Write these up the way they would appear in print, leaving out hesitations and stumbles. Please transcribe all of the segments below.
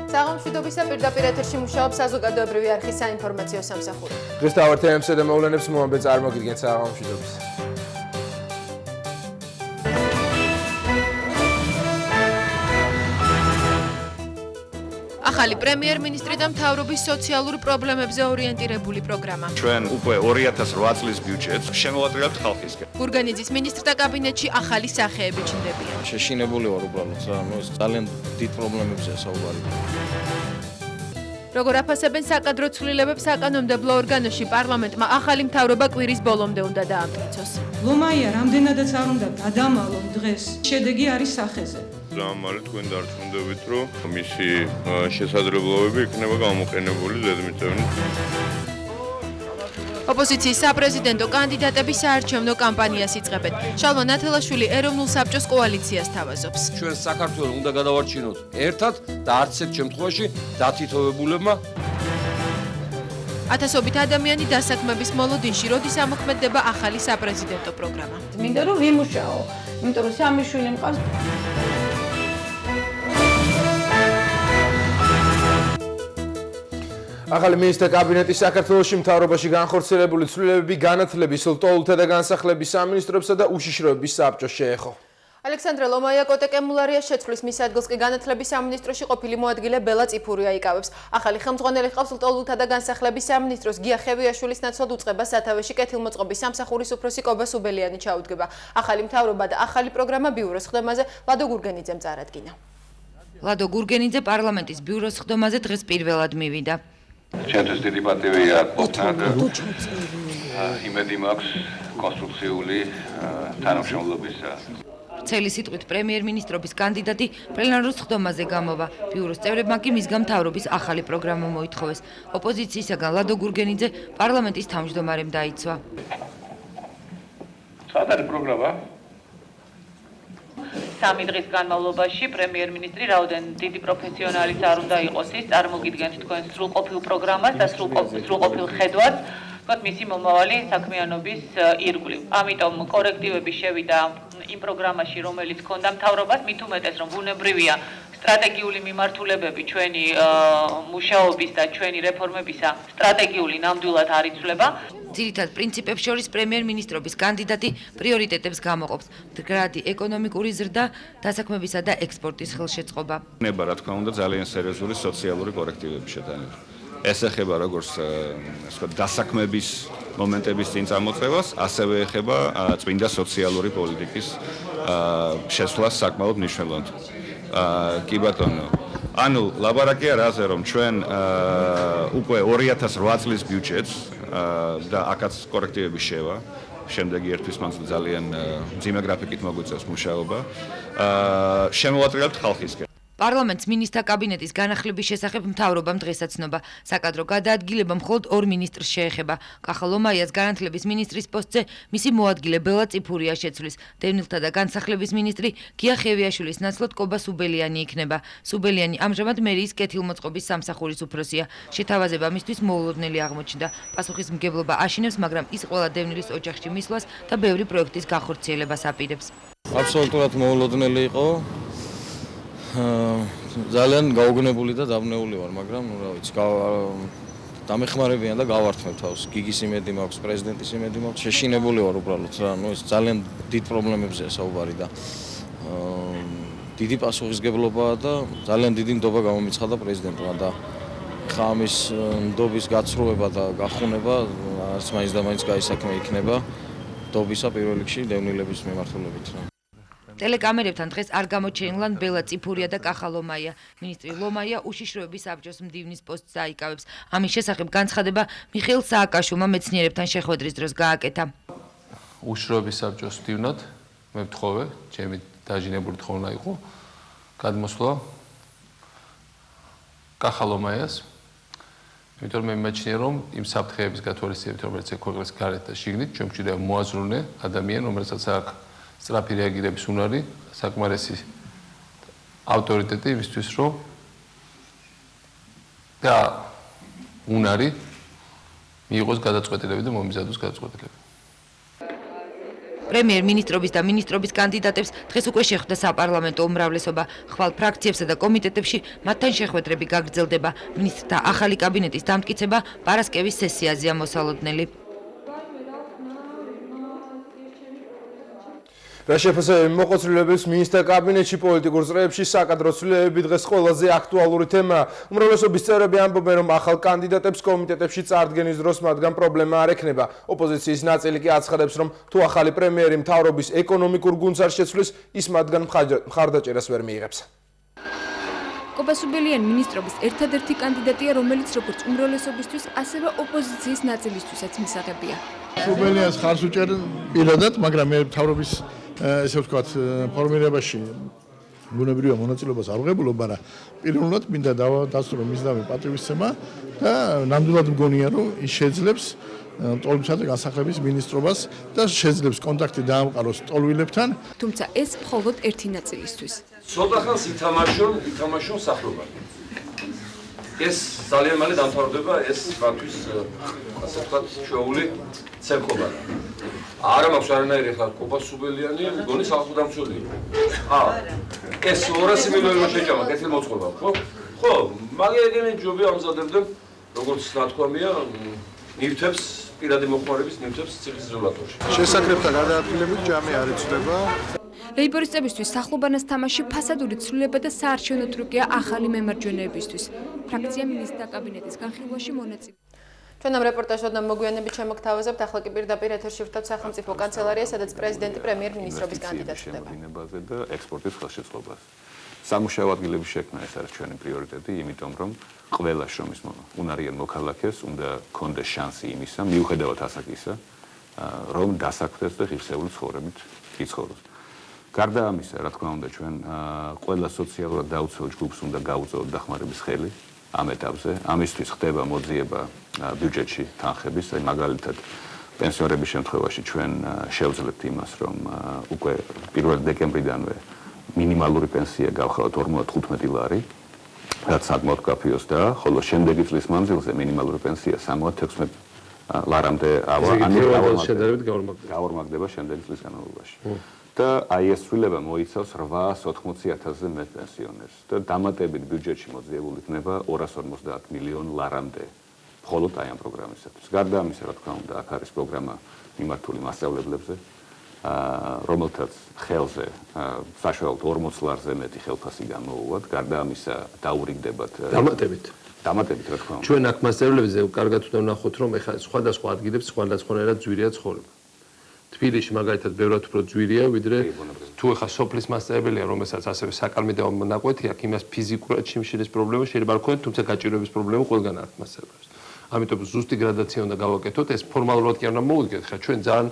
საღამოშვიდობისა პირდაპირ ეთერში მუშაობს საზოგადოებრივი არხის საინფორმაციო სამსახური. დღეს თავარ თემებსა და მოვლენებს მოამბე წარმოგიდგენთ საღამოშვიდობის. ახალი პრემიერ-მინისტრი და მთავრობის სოციალურ პრობლემებზე ორიენტირებული პროგრამა. ჩვენ უკვე 2008 წლის ბიუჯეტს შემოვატრიალებთ ხალხისკენ. გურგანიძის მინისტრთა კაბინეტში ახალი სახეები ჩნდებიან. შეშინებული ვარ უბრალოდ რა, ძალიან დიდ პრობლემებზეა საუბარი. როგორ აფასებენ საკადრო ცვლილებებს საკანონმდებლო ორგანოში, პარლამენტმა ახალი მთავრობა კვირის ბოლომდე უნდა დაამტკიცოს. ლომაია რამდენადაც არ უნდა გადამალონ დღეს, შედეგი არის სახეზე. ამალე თქვენ დარწმუნდებით, რომ მისი შესაძლებლობები იქნება გამოყენებული ზედმიწევნით. ოპოზიციის საპრეზიდენტო კანდიდატები საარჩევნო კამპანიას იწყებენ. შალვა ნათელაშვილი ეროვნულ საბჭოს კოალიციას თავაზობს. ჩვენ საქართველოს უნდა გადავარჩინოთ ერთად და არც ერთ შემთხვევაში დათითოვებულებმა. ათასობით ადამიანი დასაქმების მოლოდინში, როდის ამოქმედდება ახალი საპრეზიდენტო პროგრამა. მინდა რომ ვიმუშაო, იმიტომ რომ სამი შვილი მყავს. ახალი მინისტრთა კაბინეტის საქართველოში მთავრობაში განხორციელებული ცვლილებები განათლების, ლტოლთა და განსახლების სამინისტროებსა და უშიშროების საბჭოს შეეხო. ალექსანდრე ლომაია კოტეკემულარია შეცვლის მის ადგილს კი განათლების სამინისტროში ყოფილი მოადგილე ბელა წიფურია იკავებს. ახალი ხელმძღვანელი ჰყავს ლტოლთა და განსახლების სამინისტროს გია ხევიაშვილის ნაცვლად უწყება სათავეში კეთილმოწყობის სამსახურის უფროსი კობა სუბელიანი ჩაუდგება. ახალი მთავრობა და ახალი პროგრამა ბიუროს ხდომაზე ლადო გურგენიძემ წარადგინა. ლადო გურგენიძე პარლამენტის ბიუროს ხდომაზე დღეს პირველად მივიდა. ჩემთვის დიდი პატივია ყოფნა და იმედი მაქვს კონსტრუქციული თანამშრომლობისა. ვრცელი სიტყვით პრემიერ-მინისტრობის კანდიდატი პლენარულ ხდომაზე გამოვა. ბიუროს წევრებმა კი მისგან მთავრობის ახალი პროგრამა მოითხოვეს. ოპოზიციისაგან ლადო გურგენიძე პარლამენტის თავმჯდომარემ დაიცვა. საერთოდ პროგრამა სამი დღის განმავლობაში პრემიერ-მინისტრი რაოდენ დიდი პროფესიონალის არ უნდა იყოს ის, წარმოგიდგენთ თქვენ სრულყოფილ პროგრამას და სრულყოფილ ხედვას, თქვათ მისი მომავალი საქმიანობის ირგვლივ. ამიტომ კორექტივები შევიდა იმ პროგრამაში, რომელიც ჰქონდა მთავრობას, მით უმეტეს რომ ბუნებრივია სტრატეგიული მიმართულებები ჩვენი მუშაობის და ჩვენი რეფორმებისა სტრატეგიული ნამდვილად არ იცვლება. ძირითად პრინციპებს შორის პრემიერ-მინისტრობის კანდიდატი პრიორიტეტებს გამოყოფს: მდგრადი ეკონომიკური ზრდა, დასაქმებისა და ექსპორტის ხელშეწყობა. ნება რა თქმა უნდა ძალიან სერიოზული სოციალური კორექტივების შეტანება. ეს ეხება როგორც დასაქმების მომენტების წინ წამოწევას, ასევე ეხება წმინდა სოციალური პოლიტიკის შესვლას საკმაოდ მნიშვნელოვნად. კი ბატონო, ანუ ლაბარაკია რაზე, რომ ჩვენ უკვე 2008 წლის ბიუჯეტს და აქაც კორექტივები შევა. შემდეგი ერთვის მანძილზე ძალიან მძიმე გრაფიკით მოგვიწევს მუშაობა. შემოვატრიალებთ ხალხისკენ. პარლამენტს მინისტრთა კაბინეტის განახლების შესახებ მთავრობამ დღესაც ცნობა. საკადრო გადაადგილება მხოლოდ ორ მინისტრს შეეხება. კახა ლომაიას განათლების მინისტრის პოსტზე მისი მოადგილე ბელა წიფურია შეცვლის. დევნილთა და განსახლების მინისტრი გია ხევიაშვილის ნაცვლად კობა სუბელიანი იქნება. სუბელიანი ამჟამად მერიის კეთილმოწყობის სამსახურის უფროსია. შეთავაზება მისთვის მოულოდნელი აღმოჩნდა. პასუხისმგებლობა აშინებს, მაგრამ ის ყველა დევნილის ოჯახში მისვლას და ბევრი პროექტის განხორციელებას აპირებს. აბსოლუტურად მოულოდნელი იყო. ძალიან გაუგნებული და დაბნეული ვარ, მაგრამ რა ვიცი, დამეხმარებიან და გავართმევ თავს. გიგის იმედი მაქვს, პრეზიდენტის იმედი მაქვს, შეშინებული ვარ უბრალოდ რა, ეს ძალიან დიდ პრობლემებზეა საუბარი და დიდი პასუხისგებლობაა და ძალიან დიდი ნდობა გამომიცხადა პრეზიდენტმა და ხა ამის ნდობის გაცრუება და გახუნება არც მაინც და მაინც გაისაქმე იქნება ნდობისა პირველ რიგში დევნილების მიმართულებით რა. ტელეკამერებთან დღეს არ გამოჩენილან ბელა წიფურია და კახა ლომაია. მინისტრი ლომაია უშიშროების საბჭოს მდივნის პოსტს აიკავებს. ამის შესახებ განცხადება მიხეილ სააკაშვილმა მეცნიერებთან შეხვედრის დროს გააკეთა. უშიშროების საბჭოს მდივნად მე ვთხოვე, ჩემი დაჟინებული თხოვნა იყო გადმოსვლა კახა ლომაიას. იმიტომ მე მიმაჩნია რომ იმ საფრთხეების გათვალისწინებით, რომელიც ექვეყნებს გარეთ და შიგნით, ჩვენ გვჭირდება მოაზროვნე ადამიანი, რომელსაც აქვს სწრაფი რეაგირების უნარი, საკმარისი ავტორიტეტი იმისთვის, რომ და უნარი მიიღოს გადაწყვეტილები და მომიზადოს გადაწყვეტილები. პრემიერ-მინისტრობის და მინისტრობის კანდიდატებს დღეს უკვე შეხვდა საპარლამენტო უმრავლესობა. ხვალ ფრაქციებსა და კომიტეტებში მათთან შეხვედრები გაგრძელდება. მინისტრთა ახალი კაბინეტის დამტკიცება პარასკევის სესიაზეა მოსალოდნელი. რა შეფასებები მოყვა ცვლილებებს მინისტრთა კაბინეტში პოლიტიკურ წრეებში საკადრო ცვლილებები დღეს ყველაზე აქტუალური თემაა. უმრავლესობის წევრები ამბობენ, რომ ახალ კანდიდატებს კომიტეტებში წარდგენის დროს მათგან პრობლემა არ ექნება. ოპოზიციის ნაწილი კი აცხადებს, რომ თუ ახალი პრემიერი მთავრობის ეკონომიკურ გუნდს არ შეცვლის, ის მათგან მხარდაჭერას ვერ მიიღებს. კობასუბელიანი მინისტრობის ერთადერთი კანდიდატია, რომელიც როგორც უმრავლესობისთვის, ასევე ოპოზიციის ნაწილისთვისაც მისაღებია. სუბელიანს ხარს უჭერ პირადად, მაგრამ მე მთავრობის ესე ვთქვათ, ფორმირებაში ბუნებრივია მონაწილეობას არ ვღებულობ, მაგრამ პირველად მინდა დავასრულო მისდამი პატივისცემა და ნამდვილად მგონია, რომ ის შეძლებს ტოლმისა და განსახლების მინისტრობას და შეძლებს კონტაქტი დაამყაროს ტოლვილებთან. თუმცა ეს მხოლოდ ერთი ნაწილისთვის. ცოტა ხანს ითამაშონ სახლობა. ეს ძალიან მალე დამთავრდება ეს მათთვის ასე ვთქვათ შეეული ცემყოფა. არა მაქვს არანაირი ახლა კობასუბელიანი, მგონი სახლ-დამცველია. ეს 200 მილიონი შეჭამა, კეთილ მოწყობა, ხო? ხო, მაგერგენი ჯობი ამზადებდნენ, როგორც ნათქვამია, ნივთებს, პირადი მოხმარების ნივთებს ციხის რეგულატორში. შესაძლებთა გადაადგილებით ჯამი არ იცვლება. ლეიბორისტებისთვის სახლობანას თამაში ფასადური ცვლილება და საარჩევნო ტრუკია ახალი მემარჯვენეებისთვის. ფრაქცია მინისტრთა კაბინეტის განხილვაში მონაწილე. ჩვენ ამ რეპორტაჟოდან მოგვიანებით შემოგთავაზებთ, ახლა კი პირდაპირ ეთერში ვხვდებით სახელმწიფო კანცელარიას, სადაც პრეზიდენტი პრემიერ-მინისტრობის კანდიდატს ხდება. შემოგვინებაზე და ექსპორტის ხელშეწყობას. სამუშაო ადგილების შექმნა ეს არის ჩვენი პრიორიტეტი, იმიტომ რომ ყველა შრომის უნარიან მოქალაქეს უნდა კონდეს შანსი იმისა, მიუხედავად ასაკისა, რომ დასაქმდეს და ღირსეული ცხოვრებით იცხოვროს. გარდა ამისა, რა თქმა უნდა, ჩვენ ყველა სოციალურად დაუცველ ჯგუფს უნდა გაუწევოთ დახმარების ხელი ამ ეტაპზე. ამისთვის ხდება მოძიება ბიუჯეტში თანხების, აი მაგალითად პენსიონერების შემთხვევაში ჩვენ შევძლებთ იმას, რომ უკვე 1 დეკემბრიდანვე მინიმალური პენსია გავხავთ 45 ლარი, რაც საკმაოდ კაფეოს და ხოლო შემდეგი წლის მანძილზე მინიმალური პენსია 76 ლარამდე გავორმაგდება შემდეგი წლის განმავლობაში. და აი ეს ცვლილება მოიცავს 880,000-ზე მეტ პენსიონერს და დამატებით ბიუჯეტში მოძიებული იქნება 250 მილიონ ლარამდე მხოლოდ აი ამ პროგრამისათვის. გარდა ამისა, რა თქმა უნდა, აქ არის პროგრამა მიმართული მასწავლებლებზე, რომელთაც ხელზე საშუალოდ 40 ლარზე მეტი ხელფასი გამოუვათ. გარდა ამისა, დაურიგდებათ დამატებით, რა თქმა უნდა. ჩვენ აქ მასწავლებლებზე კარგად უნდა ვნახოთ, რომ ეხლა სხვადასხვა ადგილებს სხვადასხვანაირად ძვირია ცხოვრება. თბილისში მაგალითად ბევრად უფრო ძვირია, ვიდრე თუ ეხლა სოფლის მასწავლებელია, რომელსაც ასევე საკალმე და მონაკვეთი აქვს, იმას ფიზიკურად შიმშილის პრობლემა შეიძლება არ ქონდეს, თუმცა გაჭირვების პრობლემა ყველგან აქვს მასწავლებლებს. ამიტომ ზუსტი გრადაცია უნდა გავაკეთოთ, ეს ფორმალურად კი არ უნდა მოვუდგეთ, ხა ჩვენ ძალიან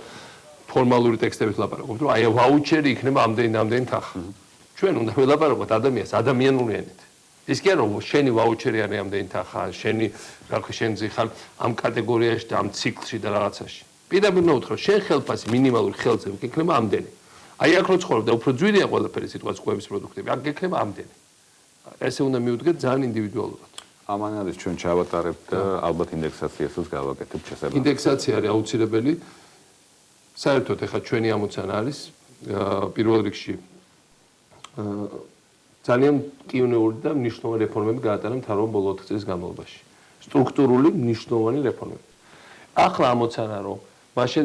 ფორმალური ტექსტებით ლაპარაკობთ, რომ აი ვაუჩერი იქნება ამდენი თანხა. ჩვენ უნდა ველაპარაკოთ ადამიანურ ენით. ის კი არა რომ შენი ვაუჩერი არის ამდენი თანხა, შენი რა ქვია შენ ზიხარ ამ კატეგორიაში და ამ ციკლში და რაღაცაში. პირდაპირ ნაუთხრო, შენ ხელფასი მინიმალური ხელზე იქნება ამდენი. აი აქ რო ცხოვრობ და უფრო ძვირია ყველაფერი სიტყვას კვების პროდუქტები, აქ იქნება ამდენი. ესე უნდა მივუდგეთ ძალიან ინდივიდუალურად. ამან არის ჩვენ ჩავატარებთ და ალბათ ინდექსაციასაც გავაკეთებთ შესაძლოა. ინდექსაცია არის აუცილებელი. საერთოდ ეხლა ჩვენი ამოცანა არის პირველ რიგში ძალიან კიუნეული და მნიშვნელოვანი რეფორმები გაატარა მთავრობამ ბოლო 4 წლის განმავლობაში. სტრუქტურული მნიშვნელოვანი რეფორმები. ახლა ამოცანა რომ მაშინ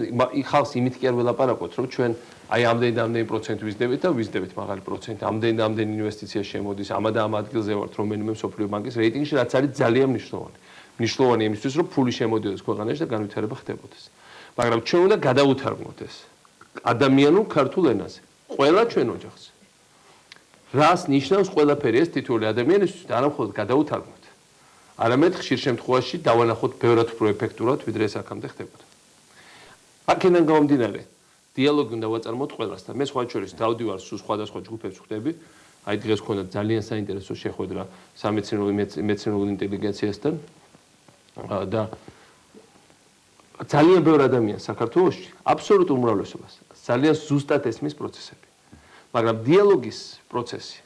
ხალხს იმით კი არ ველაპარაკოთ, რომ ჩვენ აი ამდენი პროცენტი ვიზდებით და ვიზდებით მაღალი პროცენტი, ამდენი ინვესტიცია შემოდის, ამა და ამ ადგილზე ვართ რომელიმე მსოფლიო ბანკის რეიტინგში, რაც არის ძალიან მნიშვნელოვანი. მნიშვნელოვანი იმისთვის, რომ ფული შემოდიოდეს ქვეყანაში და განვითარება ხდებოდეს. მაგრამ ჩვენ უნდა გადავუთარგმნოთ ეს ადამიანურ ქართულ ენაზე. ყველა ჩვენ ოჯახს. რას ნიშნავს ყველაფერი ეს თითოეული ადამიანისთვის და არა მხოლოდ გადავუთარგმნოთ. არამედ ხშირ შემთხვევაში დავანახოთ ბევრად უფრო ეფექტურად, ვიდრე ეს აქამდე ხდებოდა. აქედან გამომდინარე, დიალოგი უნდა ვაწარმოოთ ყველასთან. მე სხვა შორის დავდივარ სულ სხვადასხვა ჯგუფებს ვხვდები. აი დღეს გქონდა ძალიან საინტერესო შეხვედრა სამეცნიერულ ინტელიგენციასთან და ძალიან ბევრი ადამიანი საქართველოში აბსოლუტურ უმრავლესობას ძალიან ზუსტად ესმის პროცესები. მაგრამ დიალოგის პროცესი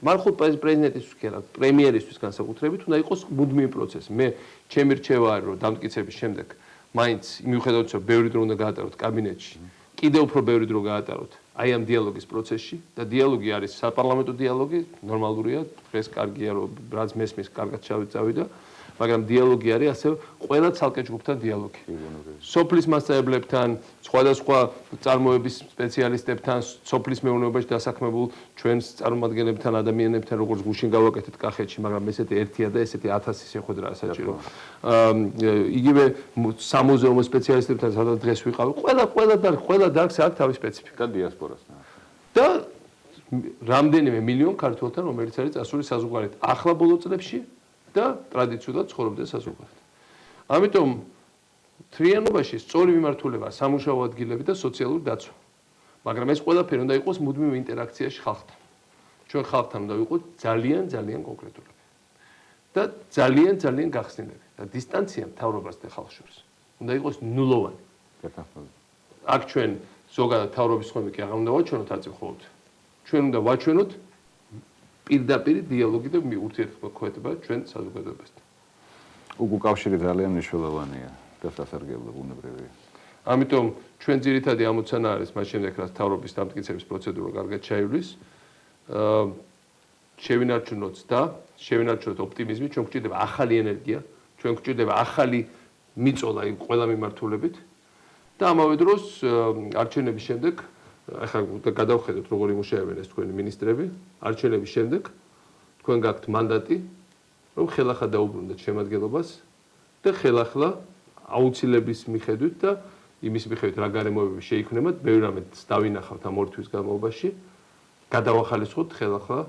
მართლა პრეზიდენტისთვის კი არა, პრემიერისთვის განსაკუთრებით უნდა იყოს მუდმივი პროცესი. მე ჩემი რჩევა არის, რომ დამტკიცების შემდეგ მაინც მიუხედავად, რომ ბევრი დრო უნდა გაატაროთ კაბინეტში, კიდევ უფრო ბევრი დრო გაატაროთ აი ამ დიალოგის პროცესში და დიალოგი არის საპარლამენტო დიალოგი, ნორმალურია, დღეს კარგია რომ რაც მესმის კარგად ჩავიწავიდა, მაგრამ დიალოგი არის ასევე ყველა ცალკე ჯგუფთან დიალოგი. სოფლის მასწავლებლებთან, სხვადასხვა წარმოების სპეციალისტებთან, სოფლის მეურნეობაში დასაქმებულ ჩვენს წარმომადგენლებთან, ადამიანებთან, როგორც გუშინ გავაკეთეთ კახეთში, მაგრამ ესეთი ერთია და ესეთი 1000 შეხვედრაა საჭირო. იგივე სამუზეუმო სპეციალისტებთან სადაც დღეს ვიყავი, ყველა დარგს აქვს თავის სპეციფიკა დიასპორასთან. და რამდენიმე მილიონ ქართველთან, რომელიც არის წასული საზღვარგარეთ ახლა ბოლო წლებში და ტრადიციულად ცხოვრობდა საზღვარგარეთ. ამიტომ თრიანობაში სწორი მიმართულება სამუშაო ადგილები და სოციალური დაცვა. მაგრამ ეს ყველაფერი უნდა იყოს მუდმივ ინტერაქციაში ხალხთან. ჩვენ ხალხთან უნდა ვიყოთ ძალიან კონკრეტულები. და ძალიან გახსნილები და დისტანცია მთავრობას და ხალხს შორის უნდა იყოს ნულოვანი. აქ ჩვენ ზოგადად მთავრობის ხომი კი აღარ უნდა ვაჩვენოთ აწმყოოთ. ჩვენ უნდა ვაჩვენოთ პირდაპირ დიალოგი და ურთიერთობა ჩვენ საზოგადოებასთან. უკავშირი ძალიან მნიშვნელოვანია და სასარგებლო ბუნებრივია. ამიტომ ჩვენ ძირითადი ამოცანა არის მას შემდეგ რაც მთავრობის დამტკიცების პროცედურა კარგად ჩაივლის, შევინარჩუნოთ ოპტიმიზმი, ჩვენ გვჭირდება ახალი ენერგია, ჩვენ გვჭირდება ახალი მიწოლა იმ ყველა მიმართულებით და ამავე დროს არჩევნების შემდეგ ახლა გადავხედოთ როგორ იმუშავებენ ეს თქვენი მინისტრები, არჩევნების შემდეგ თქვენ გაქვთ მანდატი, რომ ხელახლა დაუბრუნდეთ შემადგენლობას და ხელახლა აუცილებლობის მიხედვით და იმის მიხედვით რა გარემოებები შეიქმნებათ, ბევრი რამე დავინახავთ ამ 2 თვის განმავლობაში, გადავახალისხოთ ხელახლა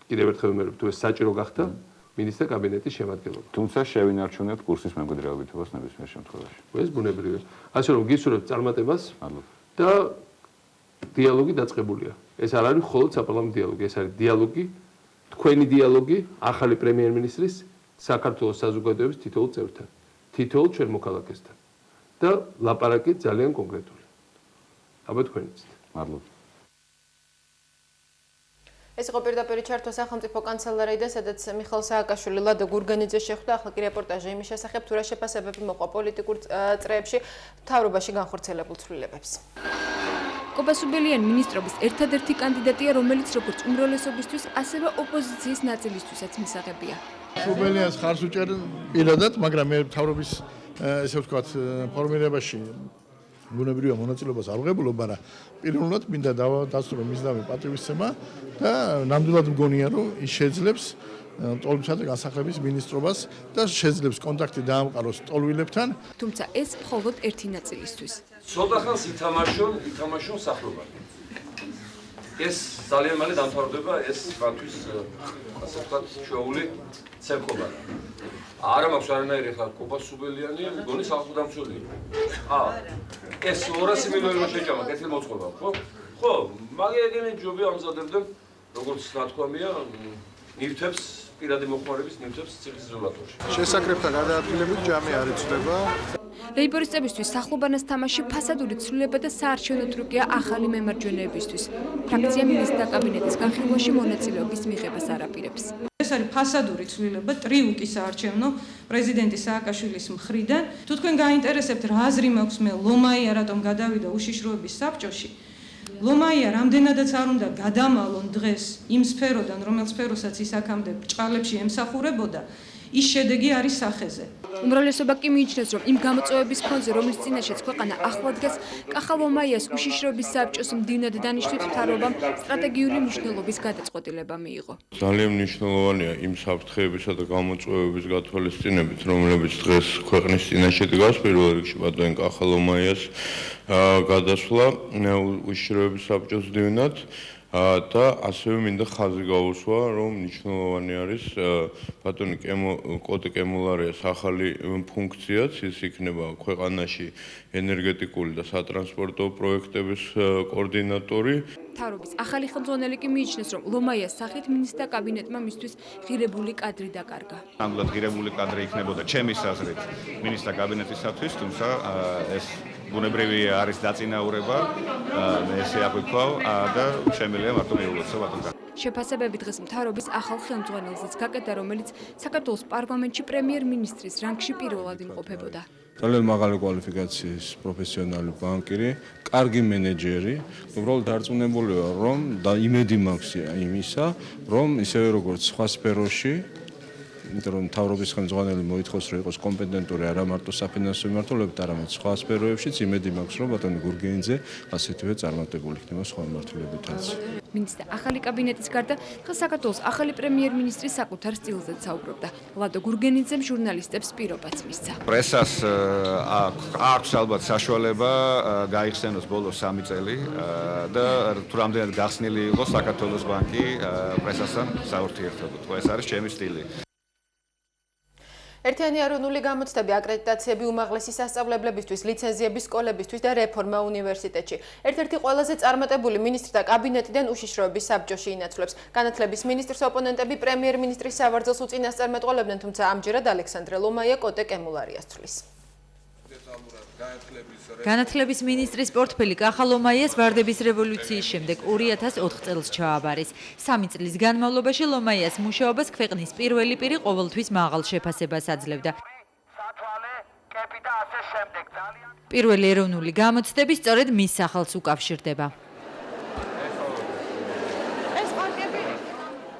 კიდევ ერთხელ ვიმეორებ, თუ ეს საჭირო გახდა მინისტრთა კაბინეტის შემადგენლობა. თუმცა შევინარჩუნებთ კურსის მემკვიდრეობითობას ნებისმიერ შემთხვევაში. ეს ბუნებრივია. ასე რომ გისურვებთ წარმატებას და დიალოგი დაწყებულია. ეს არ არის მხოლოდ საპარლამენტო დიალოგი, ეს არის დიალოგი, თქვენი დიალოგი ახალი პრემიერ-მინისტრის საქართველოს საზოგადოების თითოეულ წევრთან, თითოეულ ჩვენ მოქალაქესთან და ლაპარაკი ძალიან კონკრეტული. აბა თქვენიც. მადლობა. ეს იყო პირდაპირ ჩართვა სახელმწიფო კანცელარიიდან, სადაც მიხეილ სააკაშვილი, ლადო გურგანიძე შეხვდა. ახლა კი რეპორტაჟი იმის შესახებ, თუ რა შეფასებები მოყვა პოლიტიკურ წრეებში მთავრობაში განხორციელებულ ცვლილებებს. კობასუბელიანი მინისტრობის ერთადერთი კანდიდატია, რომელიც როგორც უმრავლესობისთვის, ასევე ოპოზიციის ნაწილისთვისაც მისაღებია. სუბელიანს ხარს უჭერ პირადად, მაგრამ მე მთავრობის ესე ვთქვათ ფორმირებაში ბუნებრივია მონაწილეობას არ ვღებულობ, მაგრამ პირველად მინდა დავასრულო მისდამი პატივისცემა და ნამდვილად მგონია, რომ ის შეძლებს ტოლმისა და განსახლების მინისტრობას და შეძლებს კონტაქტი დაამყაროს ტოლვილებთან. თუმცა ეს მხოლოდ ერთი ნაწილისთვის. ცოტა ხანს ითამაშონ სახლობანი. ეს ძალიან მალე დამთავრდება, ეს მათთვის ასე ვთქვათ შოული ცემყოფაა. არა მაქვს არანაირი ხარ კობასუბელიანი, მგონი სახელმწიფო. ეს 200 მილიონი შეჭამა, კეთილ მოწყობა, ხო? ხო, მაგეგენი ჯობი ამზადებდნენ, როგორც ნათქვამია, ნივთებს, პირადი მოხმარების ნივთებს ციხისძულათოში. შესაკრებთა გადაადგილებით ჯამი არ იცვლება. ლეიბორისტებისთვის სახლობანას თამაში ფასადური ცვლილება და საარჩევნო ტრუკია ახალი მემარჯვენეებისთვის. ფრაქცია მინისტრთა კაბინეტის განხილვაში მონაწილეობის მიღებას არ აპირებს. ეს არის ფასადური ცვლილება ტრიუკის საარჩევნო პრეზიდენტის სააკაშვილის მხრიდან. თუ თქვენ გაინტერესებთ რა აზრი მაქვს მე ლომაია რატომ გადავიდა უშიშროების საბჭოში, ლომაია რამდენადაც არ უნდა გადამალონ დღეს იმ სფეროდან, რომელ სფეროსაც ის აქამდე ბრჭყალებში ემსახურებოდა, ის შედეგი არის სახეზე. უმრავლესობა კი მიიჩნევს, რომ იმ გამოწვევების ფონზე, რომლის წინაშეც ქვეყანა ახლა დგას, კახა ლომაიას უშიშროების საბჭოს მდივნად დანიშნვის მთავრობამ სტრატეგიული მნიშვნელობის გადაწყვეტილება მიიღო. ძალიან მნიშვნელოვანია იმ საფრთხეებისა და გამოწვევების გათვალისწინებით, რომლებიც დღეს ქვეყნის წინაშე დგას, პირველ რიგში ბატონ კახა ლომაიას გადასვლა უშიშროების საბჭოს მდივნად. და ასევე მინდა ხაზი გაუსვა, რომ მნიშვნელოვანი არის ბატონი კოტე კემულარიას ახალი ფუნქციაც, ის იქნება ქვეყანაში ენერგეტიკული და სატრანსპორტო პროექტების კოორდინატორი. მთავრობის ახალი ხელმძღვანელი კი მიიჩნევს, რომ ლომაიას სახით მინისტრთა კაბინეტმა მისთვის ღირებული კადრი დაკარგა. ნამდვილად ღირებული კადრი იქნებოდა ჩემის აზრით მინისტრთა კაბინეტისათვის, თუმცა ეს ბუნებრივი არის დაწინაურება, მე ესე აღვიქვავ და შემიძლია მარტო მიულოცო ბატონთან. შეფასებები დღეს მთავრობის ახალ ხელმძღვანელზეც გაკეთა, რომელიც საქართველოს პარლამენტში პრემიერ-მინისტრის რანგში პირველად იმყოფებოდა. ძალიან მაღალი კვალიფიკაციის პროფესიონალი ბანკირი, კარგი მენეჯერი, უბრალოდ დარწმუნებული ვარ, რომ და იმედი მაქვს იმისა, რომ ისევე როგორც სხვა სფეროში, იმიტომ რომ მთავრობის ხელმძღვანელი მოითხოვს, რომ იყოს კომპეტენტური არა მარტო საფინანსო მიმართულებით, არამედ სხვა სფეროებშიც, იმედი მაქვს, რომ ბატონი გურგენიძე ასეთივე წარმატებული იქნება სხვა მიმართულებითაც. მინისტრთა ახალი კაბინეტის გარდა დღეს საქართველოს ახალი პრემიერ-მინისტრი საკუთარ სტილზეც საუბრობდა. ლადო გურგენიძემ ჟურნალისტებს პირობაც მისცა. პრესას აქვს ალბათ საშუალება გაიხსენოს ბოლო 3 წელი და თუ რამდენად გახსნილი იყოს საქართველოს ბანკი პრესასთან საურთიერთობოდ. ეს არის ჩემი სტილი. ერთიანი ეროვნული გამოცდები, აკრედიტაციები უმაღლესი სასწავლებლებისთვის, ლიცენზიები სკოლებისთვის და რეფორმა უნივერსიტეტში. ერთ-ერთი ყველაზე წარმატებული მინისტრთა კაბინეტიდან უშიშროების საბჭოში ინაცვლებს. განათლების მინისტრს ოპონენტები პრემიერ-მინისტრის სავარძელს უწინასწარმეტყველებდნენ, თუმცა ამჯერად ალექსანდრე ლომაია კოტე კემულარიას თვლის. განათლების მინისტრის პორტფელი კახა ლომაიას ვარდების რევოლუციის შემდეგ 2004 წელს ჩააბარეს. 3 წლის განმავლობაში ლომაიას მუშაობას ქვეყნის პირველი პირი ყოველთვის მაღალ შეფასებას აძლევდა. პირველი ეროვნული გამოცდები სწორედ მის სახელს უკავშირდება.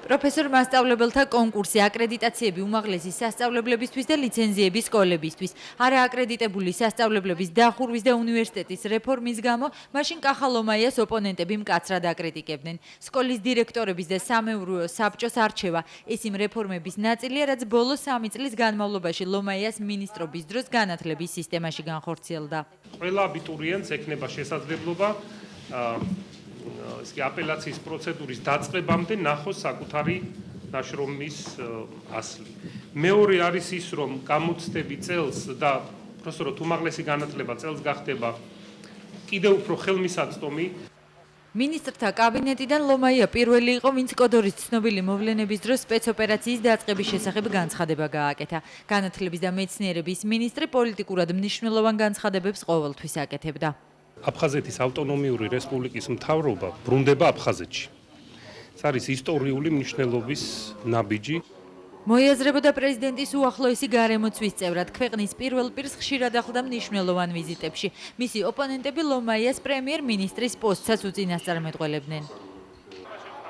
პროფესორ მასწავლებელთა კონკურსი, აკრედიტაციები უმაღლესი სასწავლებლებისთვის და ლიცენზიები სკოლებისთვის. არააკრედიტებული სასწავლებლების დახურვის და უნივერსიტეტის რეფორმის გამო მაშინ კახა ლომაიას ოპონენტები მკაცრად აკრიტიკებდნენ. სკოლის დირექტორების და სამეურვეო საბჭოს არჩევა ეს იმ რეფორმების ნაწილია, რაც ბოლო 3 წლის განმავლობაში ლომაიას მინისტრობის დროს განათლების სისტემაში განხორციელდა. ყველა აბიტურიენტს ექნება შესაძლებლობა აპელაციის პროცედურის დაწყებამდე ნახოს საკუთარი ნაშრომის ასლი. მეორე არის ის, რომ გამოცდები წელს და პროფესორად უმაღლესი განათლება წელს გახდება კიდევ უფრო ხელმისაწვდომი. მინისტრთა კაბინეტიდან ლომაია პირველი იყო, ვინც კოდორის ცნობილი მოვლენების დროს სპეცოპერაციის დაწყების შესახებ განცხადება გააკეთა. განათლების და მეცნიერების მინისტრი პოლიტიკურად მნიშვნელოვან განცხადებებს ყოველთვის აკეთებდა. აფხაზეთის ავტონომიური რესპუბლიკის მთავრობა ბრუნდება აფხაზეთში. ეს არის ისტორიული მნიშვნელობის ნაბიჯი. მოიაზრებოდა პრეზიდენტის უახლოესი გარემოცვის წევრად, ქვეყნის პირველ პირს ხშირად ახლდა მნიშვნელოვან ვიზიტებში. მისი ოპონენტები ლომაიას პრემიერ-მინისტრის პოსტსაც უწინასწარმეტყველებდნენ.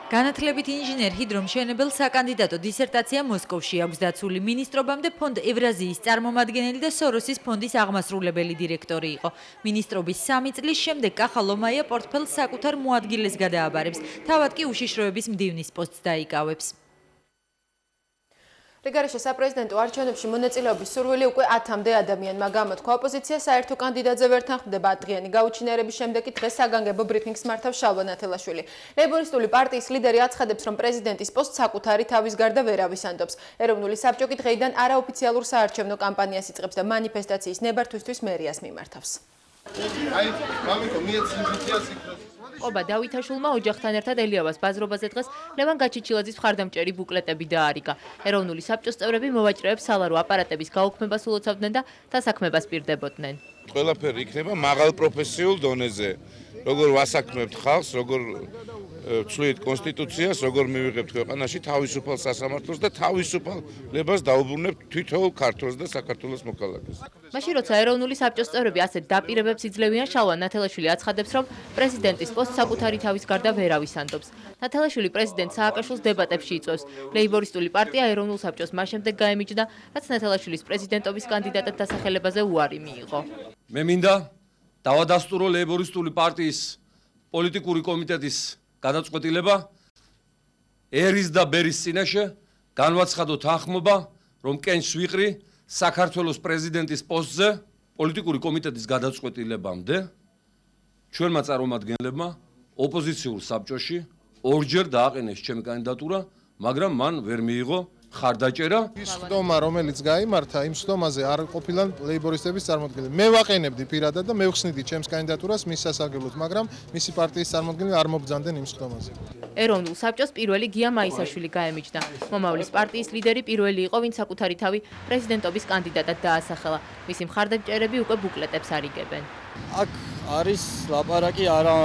განათლებით ინჟინერ ჰიდრომშენებელ საკანდიდატო დისერტაცია მოსკოვში აქვს დაცული. მინისტრობამდე ფონდ ევრაზიის წარმომადგენელი და სოროსის ფონდის აღმასრულებელი დირექტორი იყო. მინისტრობის 3 წლის შემდეგ კახა ლომაია პორტფელს საკუთარ მოადგილეს გადააბარებს. თავად კი უშიშროების მდივნის პოსტს დაიკავებს. რიგარეშე საპრეზიდენტო არჩევნებში მონაწილეობის სურვილი უკვე 10-მდე ადამიანმა გამოთქვა. ოპოზიცია საერთო კანდიდატზე ვერ თანხმდება. დღიანი გაუჩინარების შემდეგ დღეს საგანგებო ბრიფინგს მართავს შალვა ნათელაშვილი. ლეიბორისტული პარტიის ლიდერი აცხადებს, რომ პრეზიდენტის პოსტს საკუთარი თავის გარდა ვერავის ანდობს. ეროვნული საბჭო კი დღეიდან არაოფიციალურ საარჩევნო კამპანიას იწყებს და მანიფესტაციის ნებართვისთვის მერიას მიმართავს. ყობა დავითაშვილმა ოჯახთან ერთად ელიავას ბაზრობაზე დღეს ლევან გაჩიჩილაძის მხარდამჭერი ბუკლეტები დაარიგა. ეროვნული საბჭოს წევრები მოვაჭრეებს სალარო აპარატების გაუქმებას ულოცავდნენ და დასაქმებას პირდებოდნენ. ყველაფერი იქნება მაღალ პროფესიულ დონეზე. როგორ ვასაქმებთ ხალხს, როგორ ვცვლით კონსტიტუციას, როგორ მივიღებთ ქვეყანაში თავისუფალ სასამართლოს და თავისუფალებას დაუბრუნებთ თითოეულ ქართველს და საქართველოს მოქალაქეს. მაშინ როცა ეროვნული საბჭოს წევრები ასეთ დაპირებებს იძლევიან, შალვა ნათელაშვილი აცხადებს, რომ პრეზიდენტის პოსტს საკუთარი თავის გარდა ვერავის ანდობს. ნათელაშვილი პრეზიდენტ სააკაშვილს დებატებში იწვევს. ლეიბორისტული პარტია ეროვნულ საბჭოს მას შემდეგ გაემიჯდა, რაც ნათელაშვილის პრეზიდენტობის კანდიდატად დასახელებაზე უარი მიიღო. მე მინდა დავადასტურო ლეიბორისტული პარტიის პოლიტიკური კომიტეტის გადაწყვეტილება ერის და ბერის წინაშე განვაცხადო თანხმობა, რომ კენჭს ვიყრი საქართველოს პრეზიდენტის პოსტზე პოლიტიკური კომიტეტის გადაწყვეტილებამდე ჩვენმა წარმომადგენლებმა ოპოზიციურ საბჭოში ორჯერ დააყენეს ჩემი კანდიდატურა, მაგრამ მან ვერ მიიღო ხარდაჭერა. ის ხდომა, რომელიც გაიმართა, იმ ხდომაზე არ ყოფილან ლეიბორისტების წარმოადგენლები. მე ვაყენებდი პირადად და მე ვხსნიდი ჩემს კანდიდატურას მის სასარგებლოდ, მაგრამ მისი პარტიის წარმოადგენლები არ მობრძანდნენ იმ ხდომაზე. ეროვნულ საბჭოს პირველი გია მაისაშვილი გაემიჯდა. მომავლის პარტიის ლიდერი პირველი იყო, ვინც საკუთარი თავი პრეზიდენტობის კანდიდატად დაასახელა. მისი მხარდამჭერები უკვე ბუკლეტებს არიგებენ. აქ არის ლაპარაკი არა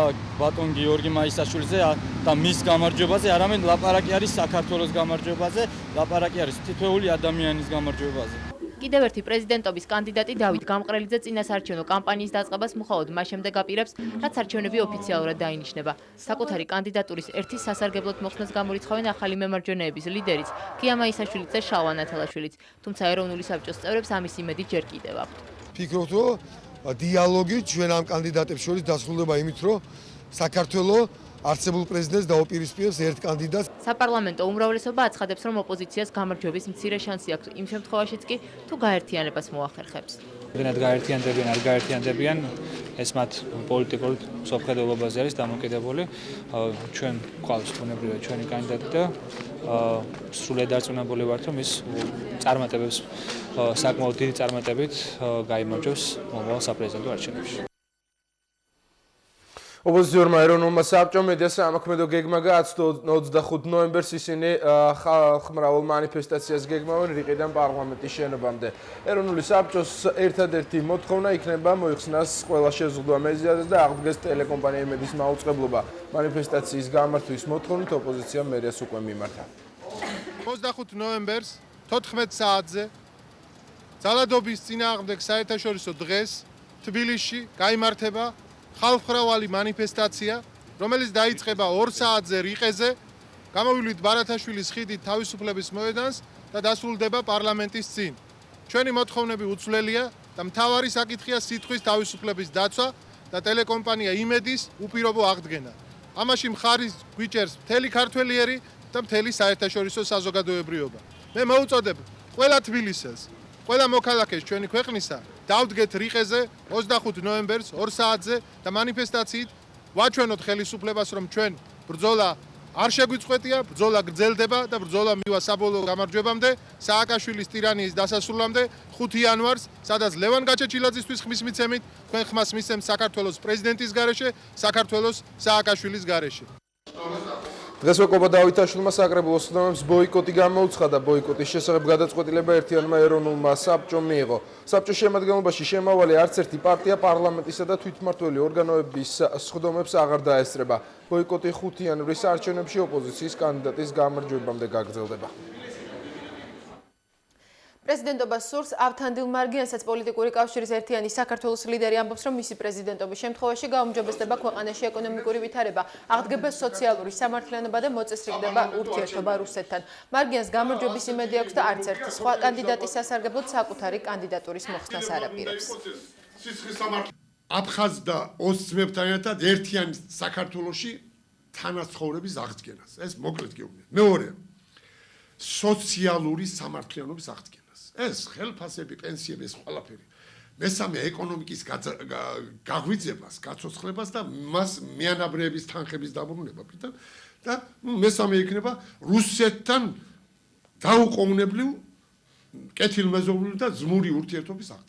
ბატონ გიორგი მაისაშვილზე და მის გამარჯვებაზე, არამედ ლაპარაკი არის საქართველოს გამარჯვებაზე, ლაპარაკი არის თითოეული ადამიანის გამარჯვებაზე. კიდევ ერთი პრეზიდენტობის კანდიდატი დავით გამყრელიძე წინასაარჩევნო კამპანიის დაწყებას მხოლოდ მას შემდეგ აპირებს, რაც არჩევნები ოფიციალურად დაინიშნება. საკუთარი კანდიდატურის ერთის სასარგებლოდ მოხსნას გამორიცხავენ ახალი მემარჯვენეების ლიდერიც გიამა ისაშვილიც და შალვა ნათელაშვილიც, თუმცა ეროვნული საბჭოს წევრებს ამის იმედი ჯერ კიდევ აქვთ. ფიქრობთ, რომ დიალოგი ჩვენ ამ კანდიდატებს შორის დასრულდება იმით, რომ საქართველოს არსებულ პრეზიდენტს დაუპირისპირებს ერთ კანდიდატს. საპარლამენტო უმრავლესობა აცხადებს, რომ ოპოზიციას გამარჯვების მცირე შანსი აქვს იმ შემთხვევაშიც კი, თუ გაერთიანებას მოახერხებს. რადგან გაერთიანდებიან, არ გაერთიანდებიან, ეს მათ პოლიტიკურ სოფხედელობაზე არის დამოკიდებული. ჩვენ გვყავს თუნებრივად ჩვენი კანდიდატი და სრულად დარწმუნებული ვართ, რომ ის წარმატებებს საკმაოდ დიდი წარმატებით გაიმარჯვებს მომავალ sapრეზიდენტო არჩევნებში. ოპოზიციურმა ეროვნულმა საბჭომ მედია საამოქმედო გეგმა გააცნო 25 ნოემბერს ისინი ხალხმრავალ მანიფესტაციას გეგმავენ რიყიდან პარლამენტის შენობამდე. ეროვნული საბჭოს ერთადერთი მოთხოვნა იქნება მოიხსნას ყველა შეზღუდვა მეზიარზე და აღდგეს ტელეკომპანია იმედის მაუწყებლობა. მანიფესტაციის გამართვის მოთხოვნით ოპოზიციამ მერიას უკვე მიმართა. 25 ნოემბერს 14 საათზე ძალადობის წინააღმდეგ საერთაშორისო დღეს თბილისში გაიმართება ხალხმრავალი მანიფესტაცია, რომელიც დაიწყება 2 საათზე რიყეზე, გამოვივლით ბარათაშვილის ხიდით თავისუფლების მოედანს და დასრულდება პარლამენტის წინ. ჩვენი მოთხოვნები უცვლელია და მთავარი საკითხია სიტყვის თავისუფლების დაცვა და ტელეკომპანია იმედის უპირობო აღდგენა. ამაში მხარის გვიჭერს მთელი ქართველიერი და მთელი საერთაშორისო საზოგადოებრიობა. მე მოუწოდებ ყველა თბილისელს, ყველა მოქალაქეს ჩვენი ქვეყნისა დავდგეთ რიყეზე 25 ნოემბერს 2 საათზე და მანიფესტაციით ვაჩვენოთ ხელისუფლებას, რომ ჩვენ ბრძოლა არ შეგვიწყვეტია, ბრძოლა გრძელდება და ბრძოლა მივა საბოლოო გამარჯვებამდე, სააკაშვილის ტირანიის დასასრულამდე 5 იანვარს, სადაც ლევან გაჩეჩილაძისთვის ხმის მიცემით, თქვენ ხმას მისცემთ საქართველოს პრეზიდენტის გარეშე, საქართველოს სააკაშვილის გარეშე. დღესვე კობა დავითაშვილმა საკრებულოს ხდომებს ბოიკოტი გამოუცხადა. ბოიკოტის შესახებ გადაწყვეტილება ერთიანმა ეროვნულმა საბჭომ მიიღო. საბჭოს შემადგენლობაში შემავალი არც ერთი პარტია პარლამენტისა და თვითმმართველი ორგანოების ხდომებს აღარ დაესწრება. ბოიკოტი 5 იანვრის არჩევნებში ოპოზიციის კანდიდატის გამარჯვებამდე გაგრძელდება. პრეზიდენტობას სურს ავთანდილ მარგიანსაც პოლიტიკური კავშირის ერთიანი საქართველოს ლიდერი ამბობს, რომ მისი პრეზიდენტობის შემთხვევაში გაუმჯობესდება ქვეყანაში ეკონომიკური ვითარება, აღდგება სოციალური სამართლიანობა და მოწესრიგდება ურთიერთობა რუსეთთან. მარგიანს გამარჯვების იმედი აქვს და არც ერთი სხვა კანდიდატის სასარგებლოდ საკუთარი კანდიდატურის მოხსნას არ აპირებს. აფხაზ და ოსმებთან ერთად ერთიანი საქართველოში თანაცხოვრების აღდგენას. ეს მოკლედ გეუბნები. მეორე, სოციალური სამართლიანობის აღდგენა. ეს ხელფასები, პენსიები, ეს ყველაფერი. მესამე ეკონომიკის გაღვიძებას, გაცოცხლებას და მას მიანაბრეების თანხების დაბრუნება პირდან და მესამე იქნება რუსეთთან დაუყოვნებლივ კეთილმეზობლური და ძმური ურთიერთობის აღდგენა.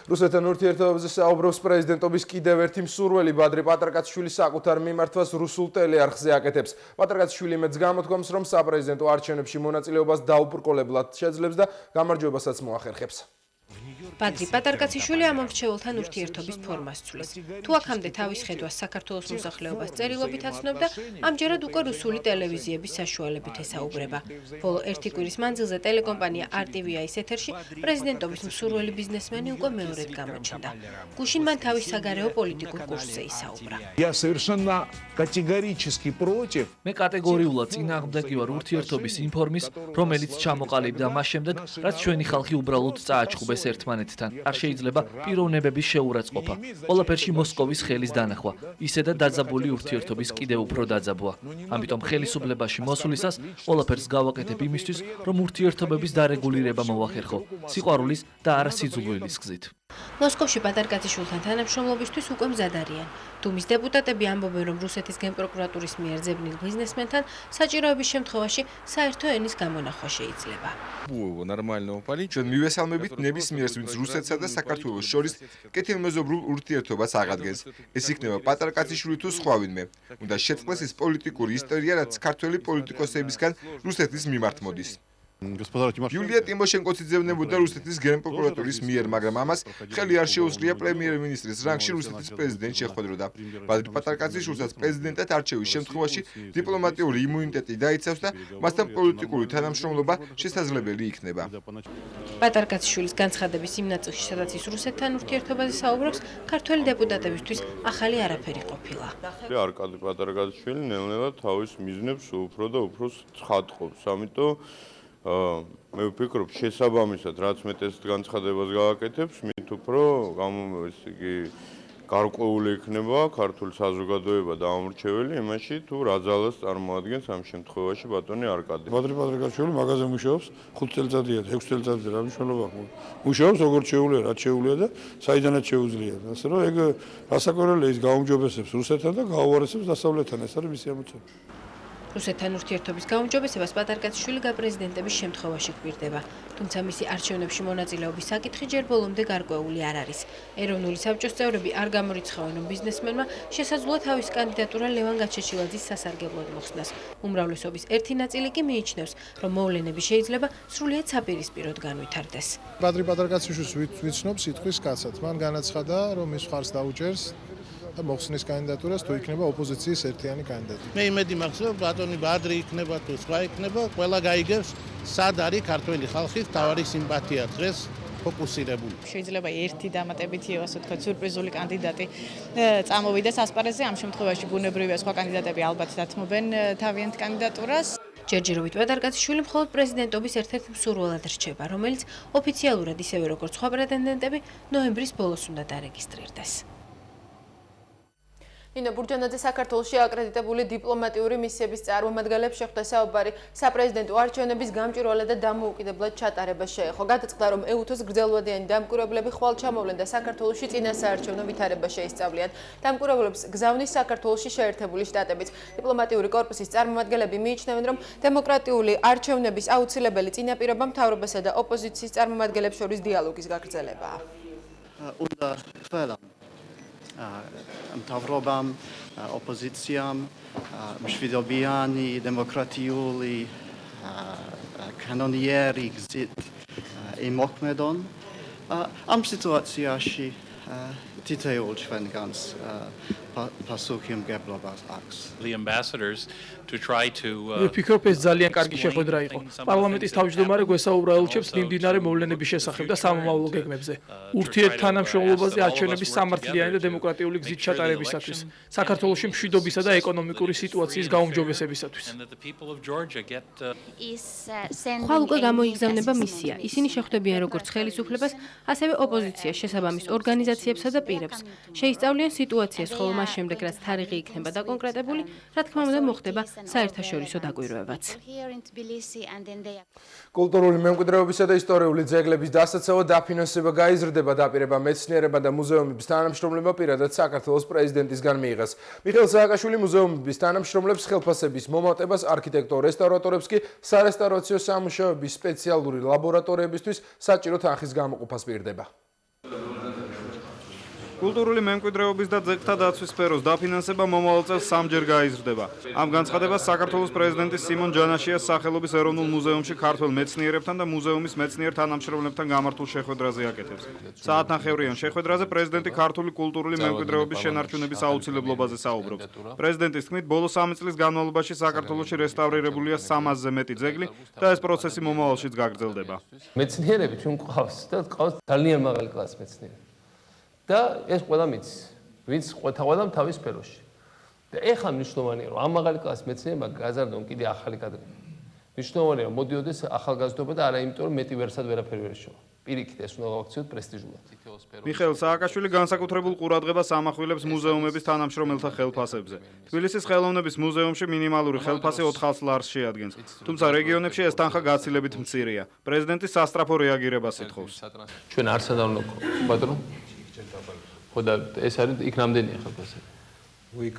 რუსეთთან ურთიერთობაზე საუბრობს პრეზიდენტობის კიდევ ერთი მსურველი ბადრი პატრაკაცშვილი საკუთარ მიმართვას რუსულ ტელეარხზე აკეთებს. პატრაკაცშვილი მეც გამოთქვამს, რომ საპრეზიდენტო არჩევნებში მონაწილეობას დაუბრკოლებლად შეძლებს და გამარჯვებასაც მოახერხებს. ბადრი პატარკაციშვილი ამ მრჩეველთან ურთიერთობის ფორმას ცვლის. თუ აქამდე თავის ხედვას საქართველოს მოსახლეობას წერილობით აცნობდა, ამჯერად უკვე რუსული ტელევიზიების საშუალებით ესაუბრება. ბოლო 1 კვირის მანძილზე ტელეკომპანია RTV-ის ეთერში პრეზიდენტობის მსურველი ბიზნესმენი უკვე მეორედ გამოჩნდა. გუშინ მან თავის საგარეო პოლიტიკურ კურსზე ისაუბრა. მე კატეგორიულად წინააღმდეგი ვარ ურთიერთობის იმ ფორმის, რომელიც ჩამოყალიბდა მას შემდეგ, რაც ჩვენი ხალხი უბრალოდ წააჩხუბეს ერთმანეთთან. არ შეიძლება პიროვნებების შეურაცხყოფა. ყველაფერში მოსკოვის ხელის დანახვა. ისე და დაძაბული ურთიერთობის კიდევ უფრო დაძაბვა. ამიტომ ხელისუფლებაში მოსვლისას ყველაფერს გავაკეთებ იმისთვის, რომ ურთიერთობების დარეგულირება მოვახერხო. სიყვარულის და არა სიძულვილის გზით. მოსკოვში პატარკაციშვილთან თანამშრომლობისთვის უკვე მზად არიან. დუმის დეპუტატები ამბობენ, რომ რუსეთის გენპროკურატურის მიერ ძებნილ ბიზნესმენთან საჭიროების შემთხვევაში საერთო ენის გამონახვა შეიძლება. ჩვენ მივესალმებით ნებისმიერს, ვინც რუსეთსა და საქართველოს შორის კეთილმეზობლურ ურთიერთობას აღადგენს. ეს იქნება პატარკაციშვილი თუ სხვა ვინმე. უნდა შეწყდეს ის პოლიტიკური ისტორია, რაც ქართველი პოლიტიკოსებისგან რუსეთის მიმართ მოდის. იულია ტიმოშენკოც იძებნებოდა რუსეთის გენპროკურატურის მიერ, მაგრამ ამას ხელი არ შეუძლია პრემიერ-მინისტრის რანგში რუსეთის პრეზიდენტი შეხვედროდა. ბადრი პატარკაციშვილსაც პრეზიდენტად არჩევის შემთხვევაში დიპლომატიური იმუნიტეტი დაიცავს და მასთან პოლიტიკური თანამშრომლობა შესაძლებელი იქნება. პატარკაციშვილის განცხადების იმ ნაწილში, სადაც ის რუსეთთან ურთიერთობაზე საუბრობს, ქართველი დეპუტატებისთვის ახალი არაფერი ყოფილა. არკადი პატარკაციშვილი ნელ-ნელა თავის მიზნებს უფრო და უფრო ცხადყოფს, ამიტომ მე ვფიქრობ, შესაბამისად, რაც მე ეს განცხადებას გავაკეთებს, მით უფრო გარკვეული იქნება ქართული საზოგადოება დაამორჩეველი იმაში, თუ რა ძალას წარმოადგენს ამ შემთხვევაში ბატონი არკადი. ბადრი პატრიკაშვილი მაგაზე მუშაობს 5 წელიწადია, 6 წელიწადია რა მნიშვნელობა აქვს. მუშაობს როგორც შეუძლია, რაც შეუძლია და საიდანაც შეუძლია. ასე რომ ეგ რასაკვირველია ის გაუმჯობესებს რუსეთთან და გაუარესებს დასავლეთთან, ეს არის მისი ამოცანა. რუსეთთან ურთიერთობის გაუმჯობესებას პატარკაციშვილი გაპრეზიდენტების შემთხვევაში გვირდება, თუმცა მისი არჩევნებში მონაწილეობის საკითხი ჯერ ბოლომდე გარკვეული არ არის. ეროვნული საბჭოს წევრები არ გამორიცხავენ, რომ ბიზნესმენმა შესაძლოა თავის კანდიდატურა ლევან გაჩეჩილაძის სასარგებლოდ მოხსნას. უმრავლესობის ერთი ნაწილი კი მიიჩნევს, რომ მოვლენები შეიძლება სრულიად საპირისპიროდ განვითარდეს. ბადრი პატარკაციშვილს ვიცნობ სიტყვის კაცად. მან განაცხადა, რომ ის მხარს დაუჭერს და მოხსნის კანდიდატურას თუ იქნება ოპოზიციის ერთიანი კანდიდატი. მე იმედი მაქვს, რომ ბატონი ბადრი იქნება თუ სხვა იქნება, ყველა გაიგებს, სად არის ქართველი ხალხის თავარი სიმპათია დღეს ფოკუსირებული. შეიძლება ერთი დამატებითი, ასე ვთქვათ, სიურპრიზული კანდიდატი წამოვიდეს ასპარეზზე, ამ შემთხვევაში ბუნებრივია სხვა კანდიდატები ალბათ დათმობენ თავიანთ კანდიდატურას. ჯერჯერობით პატარკაციშვილი მხოლოდ პრეზიდენტობის ერთ-ერთ მსურველად რჩება, რომელიც ოფიციალურად ისევე როგორც სხვა პრეტენდენტები ნოემბრის ბოლოს უნდა დარეგისტრირდეს. ნინო ბურჯანაძე საქართველოში აკრედიტებული დიპლომატიური მისიების წარმომადგენლებს შეხვდა საუბარი საპრეზიდენტო არჩევნების გამჭვირვალედ და დამოუკიდებლად ჩატარებას შეეხო. გადაწყდა, რომ EUTHOS გრძელვადიანი დამკვირვებლები ხვალჩამოვლენ და საქართველოში წინასაარჩევნო ვითარებას შეისწავლიან. დამკვირვებლებს გზავნის საქართველოში შეერთებული შტატებიც. დიპლომატიური კორპუსის წარმომადგენლები მიიჩნევენ, რომ დემოკრატიული არჩევნების აუცილებელი წინაპირობა მთავრობასა და ოპოზიციის წარმომადგენლებს შორის დიალოგის გაგრძელებაა. უნდა ყველა მთავრობამ, ოპოზიციამ, მშვიდობიანი, დემოკრატიული, კანონიერი გზით იმოქმედონ. ამ სიტუაციაში თითოეულ ჩვენგანს პასუხისმგებლობა აქვს. ვფიქრობ, ეს ძალიან კარგი შეხვედრა იყო. პარლამენტის თავმჯდომარე გვესაუბრა ელჩებს მიმდინარე მოვლენების შესახებ და სამომავლო გეგმებზე. ურთიერთთანამშრომლობაზე არჩევნების სამართლიანი და დემოკრატიული გზით ჩატარებისათვის, საქართველოში მშვიდობისა და ეკონომიკური სიტუაციის გაუმჯობესებისათვის. ხვალ უკვე გამოიგზავნება მისია. ისინი შეხვდებიან როგორც ხელისუფლებას, ასევე ოპოზიციას, შესაბამის ორგანიზაციებსა და პირებს. შეისწავლიან სიტუაციას, ხოლო მას შემდეგ, რაც თარიღი იქნება დაკონკრეტებული, რა თქმა უნდა მოხდება საერთაშორისო დაკვირვებაც. კულტურული მემკვიდრეობისა და ისტორიული ძეგლების დასაცავად დაფინანსება გაიზრდება, დაპირება მეცნიერება და მუზეუმების თანამშრომლებმა პირადად საქართველოს პრეზიდენტისგან მიიღეს. მიხეილ სააკაშვილი მუზეუმების თანამშრომლებს ხელფასების მომატებას, არქიტექტორ-რესტავრატორებს კი სარესტავრაციო სამუშაოების სპეციალური ლაბორატორიებისთვის საჭირო თანხის გამოყოფას პირდება. კულტურული მემკვიდრეობის და ძეგლთა დაცვის სფეროს დაფინანსება მომავალ წელს 3 ჯერ გაიზრდება. ამ განცხადებას საქართველოს პრეზიდენტი სიმონ ჯანაშიას სახელობის ეროვნულ მუზეუმში ქართველ მეცნიერებთან და მუზეუმის მეცნიერ თანამშრომლებთან გამართულ შეხვედრაზე აკეთებს. საათნახევრიან შეხვედრაზე პრეზიდენტი ქართული კულტურული მემკვიდრეობის შენარჩუნების აუცილებლობაზე საუბრობს. პრეზიდენტის თქმით, ბოლო 3 წლის განმავლობაში საქართველოში რესტავრირებულია 300-ზე მეტი ძეგლი და ეს პროცესი მომავალშიც გაგრძელდება. მეცნიერები ჩვენ გვყავს და გვყავს ძალიან მაღალი კლასის მეცნიერები. და ეს ყველა მიცის, ვინც ყველა თავის სფეროში. და ეხლა მნიშვნელოვანია, რომ ამ მაღალი კლასის მეცნიერებმა გაზარდონ კიდე ახალი კადრები. მნიშვნელოვანია, რომ მოდიოდეს ახალგაზრდობა და არა იმიტომ, რომ მეტი ვერსად ვერაფერი ვერ შევა. პირიქით ეს უნდა გავაქციოთ პრესტიჟულად. მიხეილ სააკაშვილი განსაკუთრებულ ყურადღებას ამახვილებს მუზეუმების თანამშრომელთა ხელფასებზე. თბილისის ხელოვნების მუზეუმში მინიმალური ხელფასი 400 ლარს შეადგენს. თუმცა რეგიონებში ეს თანხა გაცილებით მცირეა. პრეზიდენტი სასტრაფო რეაგირებას ითხოვს. ჩვენ არ სადავნო ბატონო ხოდა ეს არის იქ რამდენია ხელფასები? იქ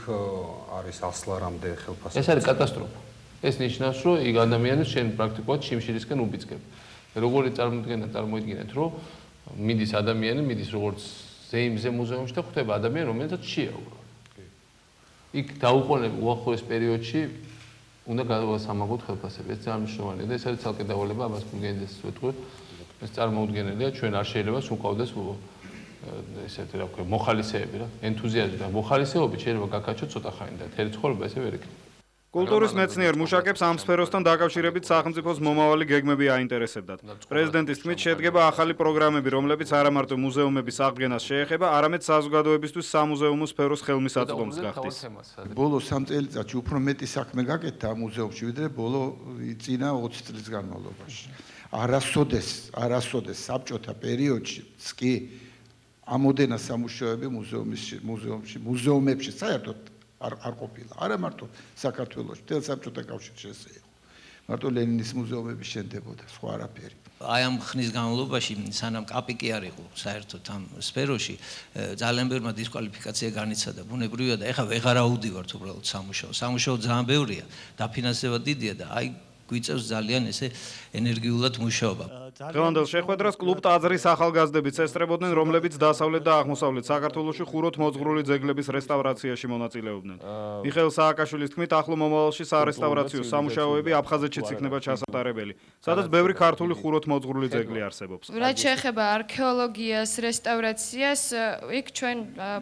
არის 100 ლარამდე ხელფასი. ეს არის კატასტროფა. ეს ნიშნავს, რომ იქ ადამიანებს შენ პრაქტიკულად შიმშილისკენ უბიძგებ. როგორი წარმოიდგინეთ, რომ მიდის ადამიანი, მიდის როგორც ზეიმზე მუზეუმში და ხვდება ადამიანი, რომელსაც შეა უბრალოდ. იქ დაუყოვნები უახლოეს პერიოდში უნდა გავასამაგოთ ხელფასები. ეს ძალიან მნიშვნელოვანია და ეს არის ცალკე დავალება ამას გუნდენდეს ვეთქვი. ეს წარმოუდგენელია, ჩვენ არ შეიძლება სრულყავდეს ესეთი რა ვქო, მოხალისეები რა, ენთუზიაზმი და მოხალისეობით შეიძლება გაკაჩოთ ცოტა ხანი და თერი ცხოვრება ესე ვერ იქნება. კულტურის მეცნიერ მუშაკებს ამ სფეროსთან დაკავშირებით სახელმწიფოს მომავალი გეგმები აინტერესებდათ. პრეზიდენტის თქმით, შედგება ახალი პროგრამები, რომლებიც არა მარტო მუზეუმების აღდგენას შეეხება, არამედ საზოგადოებისთვის სამუზეუმო სფეროს ხელმისაწვდომს გახდის. ბოლო 3 წელიწადში უფრო მეტი საქმე გაკეთდა მუზეუმში, ვიდრე ბოლო წინა 20 წლის განმავლობაში. არასოდეს საბჭოთა პერიოდშიც კი ამოდენა სამუშაოები მუზეუმებში საერთოდ არ ყოფილა. არა მარტო საქართველოში, მთელ საბჭოთა კავშირში ესე იყო. მარტო ლენინის მუზეუმები შენდებოდა, სხვა არაფერი. აი ამ ხნის განმავლობაში, სანამ კაპიკი არ იყო საერთოდ ამ სფეროში, ძალიან ბევრმა დისკვალიფიკაცია განიცადა. ბუნებრივია და ეხლა ვეღარ აუდივართ უბრალოდ სამუშაო. სამუშაო ძალიან ბევრია, დაფინანსება დიდია და აი გვიწევს ძალიან ესე ენერგიულად მუშაობა. დღევანდელ შეხვედრას კლუბ ტაძრის ახალგაზრდებიც ესწრებოდნენ, რომლებიც დასავლეთ და აღმოსავლეთ საქართველოში ხუროთმოძღვრული ძეგლების რესტავრაციაში მონაწილეობდნენ. მიხეილ სააკაშვილის თქმით, ახლო მომავალში სარესტავრაციო სამუშაოები აფხაზეთშიც იქნება ჩასატარებელი, სადაც ბევრი ქართული ხუროთმოძღვრული ძეგლი არსებობს. რაც შეეხება არქეოლოგიას, რესტავრაციას, იქ ჩვენ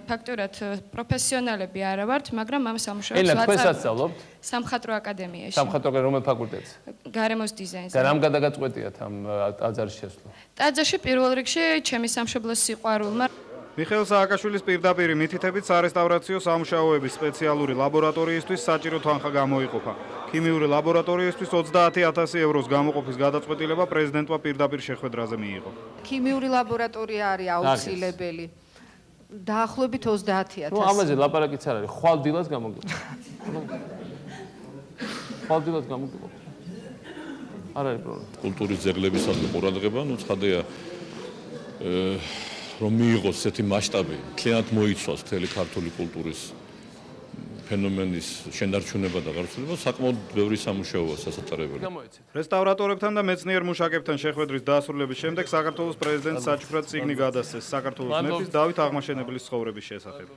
ფაქტურად პროფესიონალები არა ვართ, მაგრამ ამ სამუშაოებს ვაწარმოებთ სამხატვრო აკადემიაში. სამხატვრო რომელ ფაკულტეტზე? გარემოს დიზაინზე. და რამ გადაგაწყვეტიათ ამ ტაძარში შესვლა? ტაძარში პირველ რიგში ჩემი სამშობლოს სიყვარულმა. მიხეილ სააკაშვილის პირდაპირ მითითებით სარესტავრაციო სამუშაოების სპეციალური ლაბორატორიისთვის საჭირო თანხა გამოიყოფა. ქიმიური ლაბორატორიისთვის 30,000 ევროს გამოყოფის გადაწყვეტილება პრეზიდენტმა პირდაპირ შეხვედრაზე მიიღო. ქიმიური ლაბორატორია არის აუცილებელი. დაახლოებით 30,000. ნუ ამაზე ლაპარაკიც არ არის, ხვალდილას გამოგიყოფა. ხვალდილას გამოგიყოფა. არ არის პრობლემა. კულტურის ძეგლებისადმი ყურადღება, ნუ ცხადია რომ მიიღოს ესეთი მასშტაბი, მთლიანად მოიცვას მთელი ქართული კულტურის ფენომენის შენარჩუნება და გავრცელება, საკმაოდ ბევრი სამუშაოა სასატარებელი. რესტავრატორებთან და მეცნიერ მუშაკებთან შეხვედრის დასრულების შემდეგ საქართველოს პრეზიდენტს საჩუქრად წიგნი გადასცეს საქართველოს მეფის დავით აღმაშენებლის ცხოვრების შესახებ.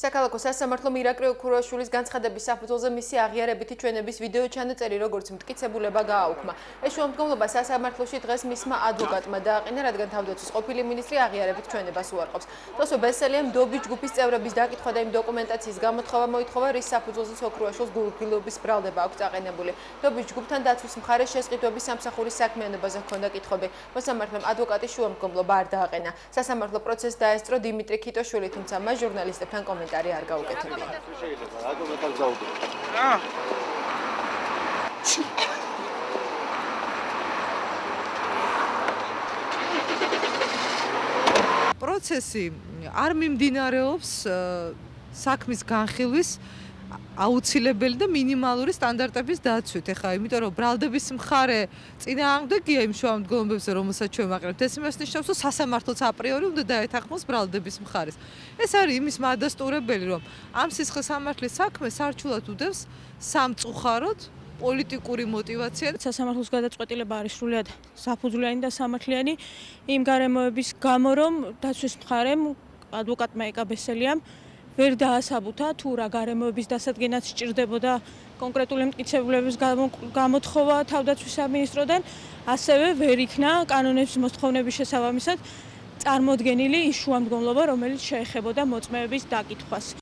საქალაქო სასამართლო მირაკლი ქურაშვილის განცხადების საფუძველზე მისი აღიარებითი ჩვენების ვიდეო ჩანაწერი როგორც მტკიცებულება გააუქმა. ეს შუამდგომლობა სასამართლოში დღეს მისმა ადვოკატმა დააყენა, რადგან თავდაცვის ყოფილი მინისტრი აღიარებით ჩვენებას უარყოფს. თოსო ბესელიამ დობი ჯგუფის წევრების დაკითხვა და იმ დოკუმენტაციის გამოთხოვა მოითხოვა, რის საფუძველზეც ქურაშვილს გულგრილობის ბრალდება აქვს დაყენებული. დობის ჯგუფთან დაცვის მხარეს შესყიდვების სამსახურის საქმიანობაზე ჰქონდა კითხვები. მოსამართლემ ადვოკატის შუამდგომლობა არ დააყენა. სასამართლო პროცესს დაესწრო დიმიტრი ქიტოშვილი, თუმცა მას ჟურნალისტებთან კომენტარი არ გაუკეთებია. პროცესი არ მიმდინარეობს საქმის განხილვის აუცილებელი და მინიმალური სტანდარტების დაცვით. ეხლა იმიტომ რომ ბრალდების მხარე წინააღმდეგია იმ შუამდგომლობებზე, რომელსაც ჩვენ ვაყენებთ, ეს იმას ნიშნავს, რომ სასამართლოც აპრიორი უნდა დაეთანხმოს ბრალდების მხარეს. ეს არის იმის მადასტურებელი, რომ ამ სისხლის სამართლის საქმე სარჩულად უდევს სამწუხაროდ პოლიტიკური მოტივაცია. სასამართლოს გადაწყვეტილება არის სრულიად საფუძვლიანი და სამართლიანი იმ გარემოების გამო, რომ დაცვის მხარემ ადვოკატმა ეკა ბესელიამ ვერ დაასაბუთა თუ რა გარემოების დასადგენაც სჭირდებოდა კონკრეტული მტკიცებულების გამოთხოვა თავდაცვის სამინისტროდან, ასევე ვერ იქნა კანონების მოსთხოვნების შესაბამისად წარმოდგენილი ის შუამდგომლობა, რომელიც შეეხებოდა მოწმეების დაკითხვას.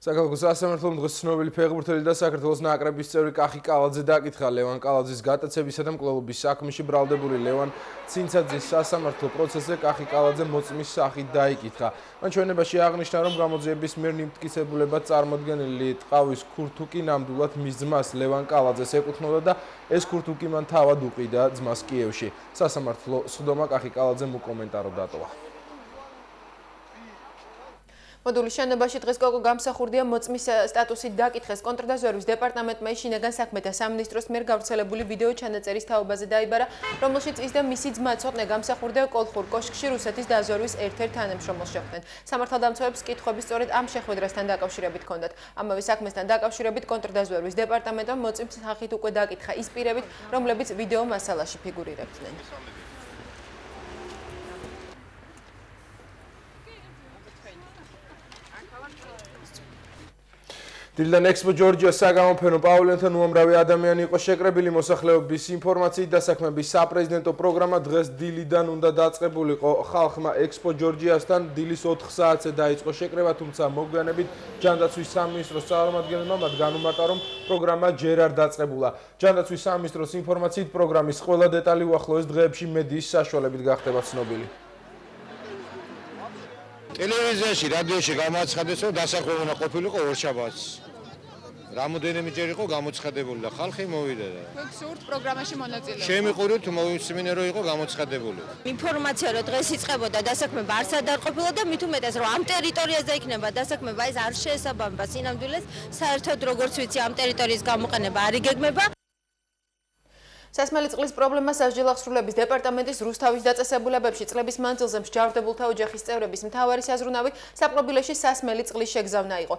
საქართველოს სასამართლომ დღეს ცნობილი ფეხბურთელი და საქართველოს ნაკრების წევრი კახი კალაძე დაკითხა ლევან კალაძის გატაცებისა და მკვლელობის საქმეში ბრალდებული ლევან ცინცაძის სასამართლო პროცესზე კახი კალაძე მოწმის სახით დაიკითხა. მან ჩვენებაში აღნიშნა, რომ გამოძიების მიერ მიმტკიცებულება წარმოდგენილი ტყავის ქურთუკი ნამდვილად მის ძმას ლევან კალაძეს ეკუთვნოდა და ეს ქურთუკი მან თავად უყიდა ძმას კიევში. სასამართლო სხდომა კახი კალაძემ უკომენტარო დატოვა. მოდულის შენობაში დღეს კოკო გამსახურდია მოწმის სტატუსით დაკითხეს. კონტრდაზვერვის დეპარტამენტმა შინაგან საქმეთა სამინისტროს მიერ გავრცელებული ვიდეო ჩანაწერის თაობაზე დაიბარა, რომელშიც ის და მისი ძმა ცოტნე გამსახურდია კოლხურ კოშკში რუსეთის დაზვერვის ერთ-ერთ თანამშრომელს შეხვდნენ. სამართალდამცავებს კითხვები სწორედ ამ შეხვედრასთან დაკავშირებით ჰქონდათ. ამავე საქმესთან დაკავშირებით კონტრდაზვერვის დეპარტამენტმა მოწმის სახით უკვე დაკითხა ის პირებით, რომლებიც ვიდეო მასალაში ფიგურირებდნენ. დილიდან ექსპო ჯორჯიას საგამოფენო პავლენთან უამრავი ადამიანი იყო შეკრებილი მოსახლეობის ინფორმაციით დასაქმების საპრეზიდენტო პროგრამა დღეს დილიდან უნდა დაწყებულიყო ხალხმა ექსპო ჯორჯიასთან დილის 4 საათზე დაიწყო შეკრება, თუმცა მოგვიანებით ჯანდაცვის სამინისტროს წარმომადგენელმა მათ განუმარტა, რომ პროგრამა ჯერ არ დაწყებულა. ჯანდაცვის სამინისტროს ინფორმაციით პროგრამის ყველა დეტალი უახლოეს დღეებში მედიის საშუალებით გახდება ცნობილი. ტელევიზიაში, რადიოში გამოაცხადეს, რომ დასახვე უნდა ყოფილიყო ორშაბათს. რამოდენიმეჯერ იყო გამოცხადებული და ხალხი მოვიდა და გსურთ პროგრამაში მონაწილეობა. შემიყურით მოვისმინე რომ იყო გამოცხადებული. ინფორმაცია რომ დღეს იწყებოდა დასაქმება არსად არ ყოფილა და მით უმეტეს რომ ამ ტერიტორიაზე იქნება დასაქმება, ეს არ შეესაბამება სინამდვილეს, საერთოდ როგორც ვიცი ამ ტერიტორიის გამოყენება არ იგეგმება. სასმელი წყლის პრობლემას სასჯელახსრულების დეპარტამენტის რუსთავის დაწესებულებებში წლების მანძილზე მსჯავრდებულთა ოჯახის წევრების მთავარი საზრუნავი საპყრობილეში სასმელი წყლის შეგზავნა იყო.